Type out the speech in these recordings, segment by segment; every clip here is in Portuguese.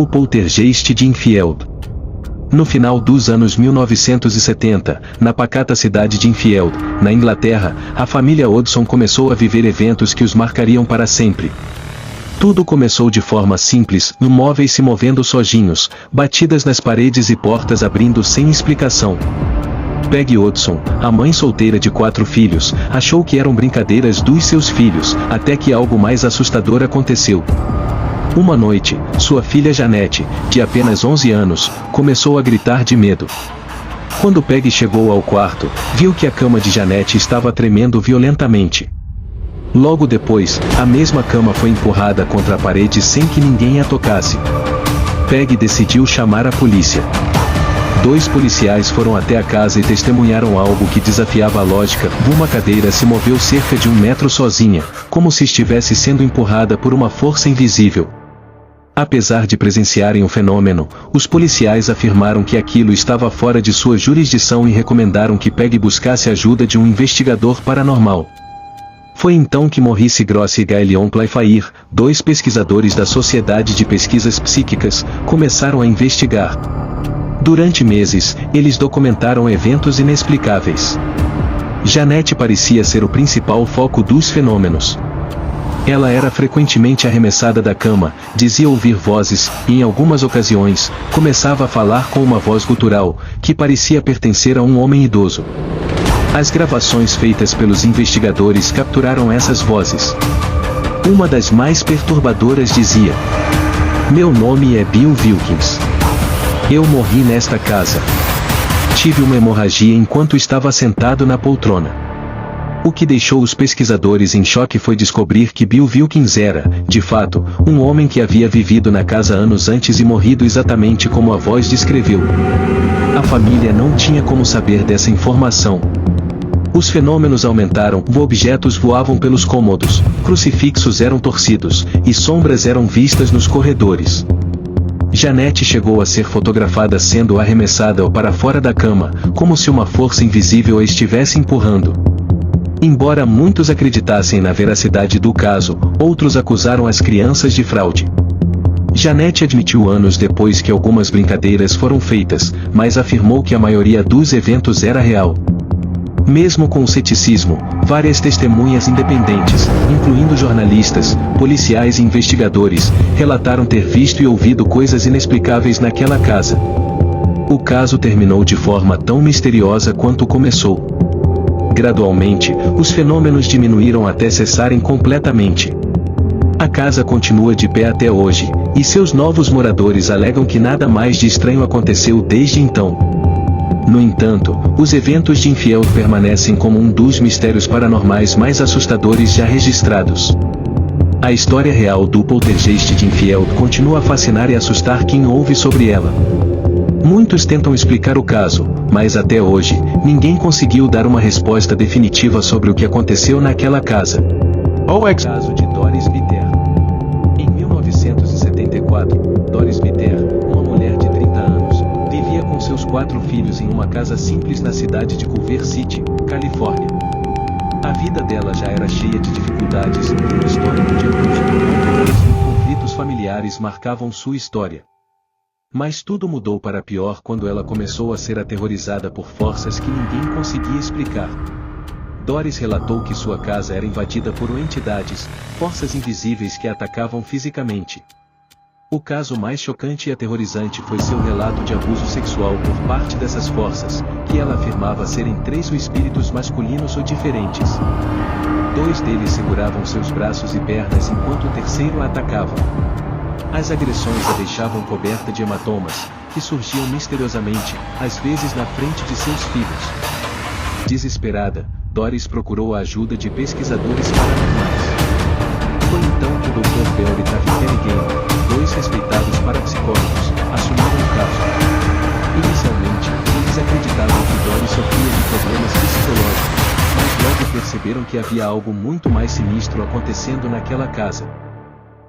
O poltergeist de Enfield. No final dos anos 1970, na pacata cidade de Enfield, na Inglaterra, a família Hodgson começou a viver eventos que os marcariam para sempre. Tudo começou de forma simples, móveis se movendo sozinhos, batidas nas paredes e portas abrindo sem explicação. Peggy Hodgson, a mãe solteira de 4 filhos, achou que eram brincadeiras dos seus filhos, até que algo mais assustador aconteceu. Uma noite, sua filha Janete, de apenas 11 anos, começou a gritar de medo. Quando Peggy chegou ao quarto, viu que a cama de Janete estava tremendo violentamente. Logo depois, a mesma cama foi empurrada contra a parede sem que ninguém a tocasse. Peggy decidiu chamar a polícia. 2 policiais foram até a casa e testemunharam algo que desafiava a lógica. Uma cadeira se moveu cerca de 1 metro sozinha, como se estivesse sendo empurrada por uma força invisível. Apesar de presenciarem o fenômeno, os policiais afirmaram que aquilo estava fora de sua jurisdição e recomendaram que Peggy buscasse a ajuda de um investigador paranormal. Foi então que Maurice Gross e Gaelion Playfair, 2 pesquisadores da Sociedade de Pesquisas Psíquicas, começaram a investigar. Durante meses, eles documentaram eventos inexplicáveis. Janete parecia ser o principal foco dos fenômenos. Ela era frequentemente arremessada da cama, dizia ouvir vozes, e em algumas ocasiões, começava a falar com uma voz gutural, que parecia pertencer a um homem idoso. As gravações feitas pelos investigadores capturaram essas vozes. Uma das mais perturbadoras dizia: "Meu nome é Bill Wilkins. Eu morri nesta casa. Tive uma hemorragia enquanto estava sentado na poltrona." O que deixou os pesquisadores em choque foi descobrir que Bill Wilkins era, de fato, um homem que havia vivido na casa anos antes e morrido exatamente como a voz descreveu. A família não tinha como saber dessa informação. Os fenômenos aumentaram, objetos voavam pelos cômodos, crucifixos eram torcidos, e sombras eram vistas nos corredores. Janete chegou a ser fotografada sendo arremessada para fora da cama, como se uma força invisível a estivesse empurrando. Embora muitos acreditassem na veracidade do caso, outros acusaram as crianças de fraude. Janete admitiu anos depois que algumas brincadeiras foram feitas, mas afirmou que a maioria dos eventos era real. Mesmo com o ceticismo, várias testemunhas independentes, incluindo jornalistas, policiais e investigadores, relataram ter visto e ouvido coisas inexplicáveis naquela casa. O caso terminou de forma tão misteriosa quanto começou. Gradualmente, os fenômenos diminuíram até cessarem completamente. A casa continua de pé até hoje, e seus novos moradores alegam que nada mais de estranho aconteceu desde então. No entanto, os eventos de Enfield permanecem como um dos mistérios paranormais mais assustadores já registrados. A história real do poltergeist de Enfield continua a fascinar e assustar quem ouve sobre ela. Muitos tentam explicar o caso, mas até hoje, ninguém conseguiu dar uma resposta definitiva sobre o que aconteceu naquela casa. O caso de Doris Bitter. Em 1974, Doris Bitter, uma mulher de 30 anos, vivia com seus 4 filhos em uma casa simples na cidade de Culver City, Califórnia. A vida dela já era cheia de dificuldades, e um histórico de abuso e conflitos familiares marcavam sua história. Mas tudo mudou para pior quando ela começou a ser aterrorizada por forças que ninguém conseguia explicar. Doris relatou que sua casa era invadida por entidades, forças invisíveis que a atacavam fisicamente. O caso mais chocante e aterrorizante foi seu relato de abuso sexual por parte dessas forças, que ela afirmava serem 3 espíritos masculinos ou diferentes. 2 deles seguravam seus braços e pernas enquanto o terceiro a atacava. As agressões a deixavam coberta de hematomas, que surgiam misteriosamente, às vezes na frente de seus filhos. Desesperada, Doris procurou a ajuda de pesquisadores paranormais. Foi então que o Dr. Bell e Taffy Game, 2 respeitados parapsicólogos, assumiram o caso. Inicialmente, eles acreditavam que Doris sofria de problemas psicológicos, mas logo perceberam que havia algo muito mais sinistro acontecendo naquela casa.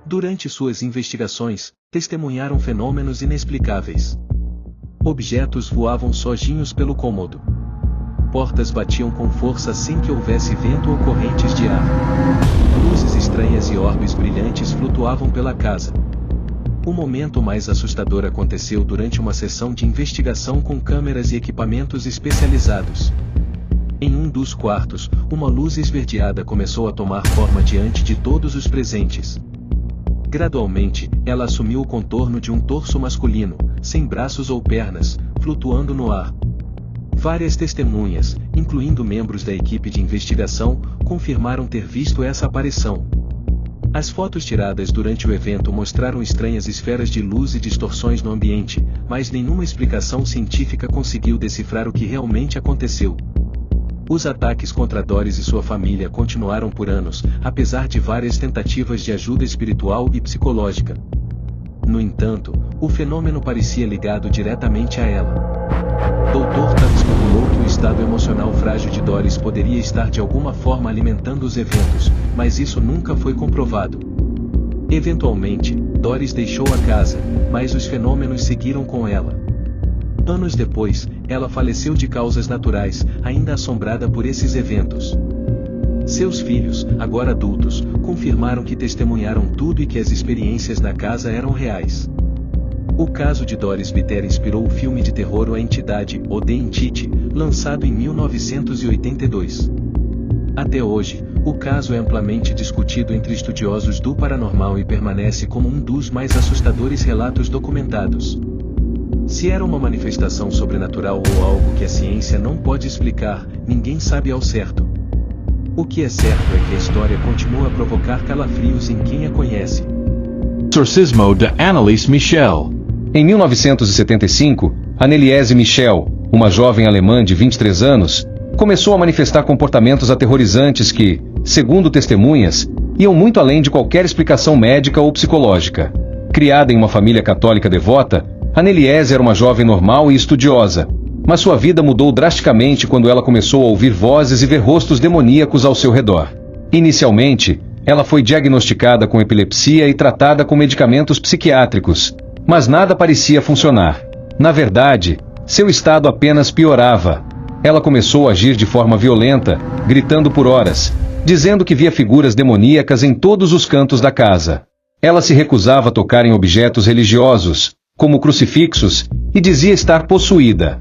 Durante suas investigações, testemunharam fenômenos inexplicáveis. Objetos voavam sozinhos pelo cômodo. Portas batiam com força sem que houvesse vento ou correntes de ar. Luzes estranhas e orbes brilhantes flutuavam pela casa. O momento mais assustador aconteceu durante uma sessão de investigação com câmeras e equipamentos especializados. Em um dos quartos, uma luz esverdeada começou a tomar forma diante de todos os presentes. Gradualmente, ela assumiu o contorno de um torso masculino, sem braços ou pernas, flutuando no ar. Várias testemunhas, incluindo membros da equipe de investigação, confirmaram ter visto essa aparição. As fotos tiradas durante o evento mostraram estranhas esferas de luz e distorções no ambiente, mas nenhuma explicação científica conseguiu decifrar o que realmente aconteceu. Os ataques contra Doris e sua família continuaram por anos, apesar de várias tentativas de ajuda espiritual e psicológica. No entanto, o fenômeno parecia ligado diretamente a ela. Dr. Tav especulou que o estado emocional frágil de Doris poderia estar de alguma forma alimentando os eventos, mas isso nunca foi comprovado. Eventualmente, Doris deixou a casa, mas os fenômenos seguiram com ela. Anos depois, ela faleceu de causas naturais, ainda assombrada por esses eventos. Seus filhos, agora adultos, confirmaram que testemunharam tudo e que as experiências na casa eram reais. O caso de Doris Bitter inspirou o filme de terror A Entidade, ou The Entity, lançado em 1982. Até hoje, o caso é amplamente discutido entre estudiosos do paranormal e permanece como um dos mais assustadores relatos documentados. Se era uma manifestação sobrenatural ou algo que a ciência não pode explicar, ninguém sabe ao certo. O que é certo é que a história continua a provocar calafrios em quem a conhece. Exorcismo de Anneliese Michel. Em 1975, Anneliese Michel, uma jovem alemã de 23 anos, começou a manifestar comportamentos aterrorizantes que, segundo testemunhas, iam muito além de qualquer explicação médica ou psicológica. Criada em uma família católica devota, Anneliese era uma jovem normal e estudiosa, mas sua vida mudou drasticamente quando ela começou a ouvir vozes e ver rostos demoníacos ao seu redor. Inicialmente, ela foi diagnosticada com epilepsia e tratada com medicamentos psiquiátricos, mas nada parecia funcionar. Na verdade, seu estado apenas piorava. Ela começou a agir de forma violenta, gritando por horas, dizendo que via figuras demoníacas em todos os cantos da casa. Ela se recusava a tocar em objetos religiosos, como crucifixos, e dizia estar possuída.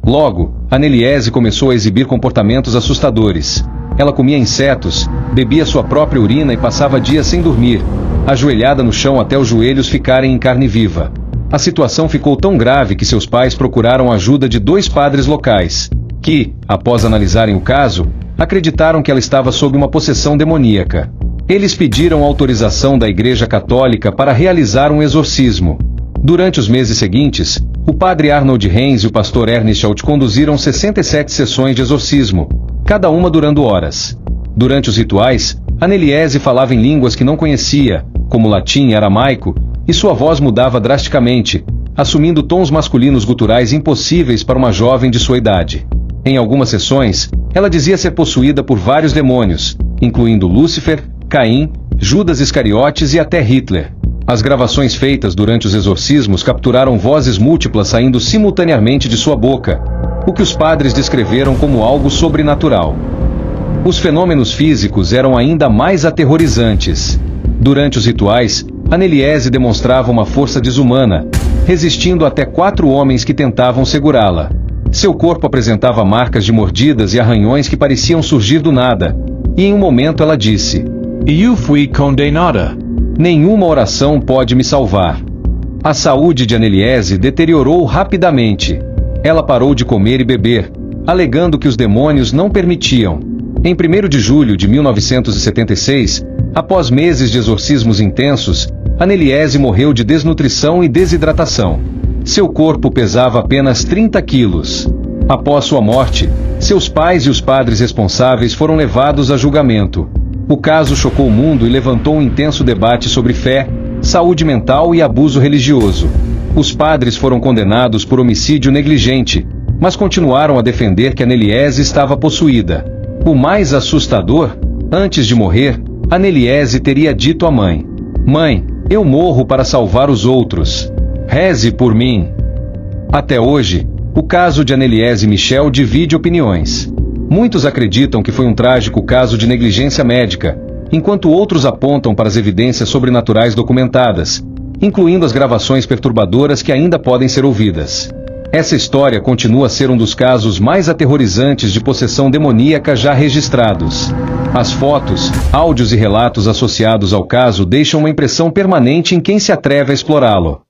Logo, Anneliese começou a exibir comportamentos assustadores. Ela comia insetos, bebia sua própria urina e passava dias sem dormir, ajoelhada no chão até os joelhos ficarem em carne viva. A situação ficou tão grave que seus pais procuraram a ajuda de 2 padres locais, que, após analisarem o caso, acreditaram que ela estava sob uma possessão demoníaca. Eles pediram autorização da Igreja Católica para realizar um exorcismo. Durante os meses seguintes, o padre Arnold Reins e o pastor Ernest Alt conduziram 67 sessões de exorcismo, cada uma durando horas. Durante os rituais, Anneliese falava em línguas que não conhecia, como latim e aramaico, e sua voz mudava drasticamente, assumindo tons masculinos guturais impossíveis para uma jovem de sua idade. Em algumas sessões, ela dizia ser possuída por vários demônios, incluindo Lúcifer, Caim, Judas Iscariotes e até Hitler. As gravações feitas durante os exorcismos capturaram vozes múltiplas saindo simultaneamente de sua boca, o que os padres descreveram como algo sobrenatural. Os fenômenos físicos eram ainda mais aterrorizantes. Durante os rituais, Anneliese demonstrava uma força desumana, resistindo até 4 homens que tentavam segurá-la. Seu corpo apresentava marcas de mordidas e arranhões que pareciam surgir do nada, e em um momento ela disse: Eu fui condenada. Nenhuma oração pode me salvar. A saúde de Anneliese deteriorou rapidamente. Ela parou de comer e beber, alegando que os demônios não permitiam. Em 1º de julho de 1976, após meses de exorcismos intensos, Anneliese morreu de desnutrição e desidratação. Seu corpo pesava apenas 30 quilos. Após sua morte, seus pais e os padres responsáveis foram levados a julgamento. O caso chocou o mundo e levantou um intenso debate sobre fé, saúde mental e abuso religioso. Os padres foram condenados por homicídio negligente, mas continuaram a defender que Anneliese estava possuída. O mais assustador, antes de morrer, Anneliese teria dito à mãe: "Mãe, eu morro para salvar os outros. Reze por mim." Até hoje, o caso de Anneliese Michel divide opiniões. Muitos acreditam que foi um trágico caso de negligência médica, enquanto outros apontam para as evidências sobrenaturais documentadas, incluindo as gravações perturbadoras que ainda podem ser ouvidas. Essa história continua a ser um dos casos mais aterrorizantes de possessão demoníaca já registrados. As fotos, áudios e relatos associados ao caso deixam uma impressão permanente em quem se atreve a explorá-lo.